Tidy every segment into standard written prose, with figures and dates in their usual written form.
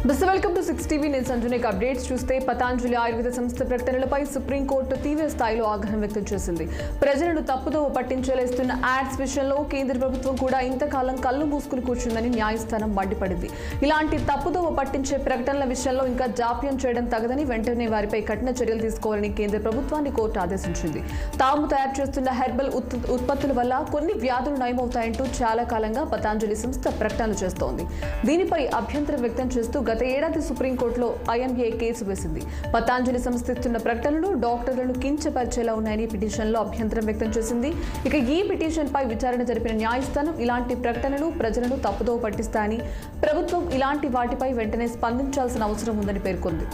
Welcome to 6 TV నేను సంజునేక్ updates చూస్తే పతాంజలి ఆయుర్వేద సంస్థ ప్రకటనలపై సుప్రీంకోర్టు తీవ్ర స్థాయిలో ఆగ్రహం వ్యక్తం చేసింది. ప్రజలను తప్పుదోవ పట్టించేలేస్తున్న యాడ్స్ విషయంలో కేంద్ర ప్రభుత్వం కూడా ఇంతకాలం కళ్ళు మూసుకుని కూర్చుందని న్యాయస్థానం మండిపడింది. ఇలాంటి తప్పుదోవ పట్టించే ప్రకటనల విషయంలో ఇంకా జాప్యం చేయడం తగదని వెంటనే వారిపై కఠిన చర్యలు తీసుకోవాలని కేంద్ర ప్రభుత్వాన్ని కోర్టు ఆదేశించింది. తాము తయారు చేస్తున్న హెర్బల్ ఉత్పత్తుల వల్ల కొన్ని వ్యాధులు నయమవుతాయంటూ చాలా కాలంగా పతాంజలి సంస్థ ప్రకటనలు చేస్తోంది. దీనిపై అభ్యంతరం వ్యక్తం చేస్తూ గత ఏడాది సుప్రీంకోర్టులో ఐఎంఏ కేసు వేసింది. పతాంజలి సంస్థ ఇస్తున్న ప్రకటనలు డాక్టర్లను కించపరిచేలా ఉన్నాయని పిటిషన్లో అభ్యంతరం వ్యక్తం చేసింది. ఇక ఈ పిటిషన్పై విచారణ జరిపిన న్యాయస్థానం ఇలాంటి ప్రకటనలు ప్రజలను తప్పుదోవ పట్టిస్తాయని, ప్రభుత్వం ఇలాంటి వాటిపై వెంటనే స్పందించాల్సిన అవసరం ఉందని పేర్కొంది.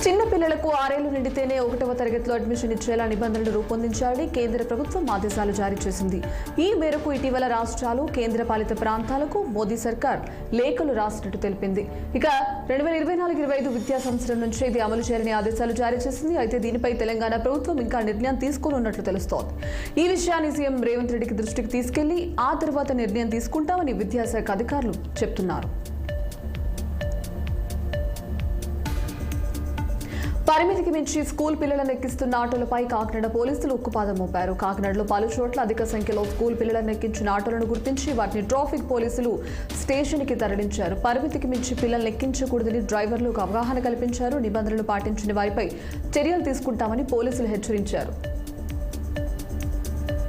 చిన్న పిల్లలకు 6 ఏళ్లు నిండితేనే 1వ తరగతిలో అడ్మిషన్ ఇచ్చేలా నిబంధనలు రూపొందించాలని కేంద్ర ప్రభుత్వం ఆదేశాలు జారీ చేసింది. ఈ మేరకు ఇటీవల రాష్ట్రాలు, కేంద్ర పాలిత ప్రాంతాలకు మోదీ సర్కార్ లేఖలు రాసినట్టు తెలిపింది. ఇక 2024-25 విద్యా సంవత్సరం నుంచి ఇది అమలు చేయాలని ఆదేశాలు జారీ చేసింది. అయితే దీనిపై తెలంగాణ ప్రభుత్వం ఇంకా నిర్ణయం తీసుకోనున్నట్లు తెలుస్తోంది. ఈ విషయాన్ని సీఎం రేవంత్ రెడ్డికి దృష్టికి తీసుకెళ్లి ఆ తర్వాత నిర్ణయం తీసుకుంటామని విద్యాశాఖ అధికారులు చెప్తున్నారు. పరిమితికి మించి స్కూల్ పిల్లలను ఎక్కిస్తున్న ఆటోలపై కాకినాడ పోలీసులు ఉక్కుపాదం మోపారు. కాకినాడలో పలు చోట్ల అధిక సంఖ్యలో స్కూల్ పిల్లలను ఎక్కించిన ఆటోలను గుర్తించి వాటిని ట్రాఫిక్ పోలీసులు స్టేషన్కి తరలించారు. పరిమితికి మించి పిల్లలను ఎక్కించకూడదని డ్రైవర్లకు అవగాహన కల్పించారు. నిబంధనలు పాటించిన వారిపై చర్యలు తీసుకుంటామని పోలీసులు హెచ్చరించారు.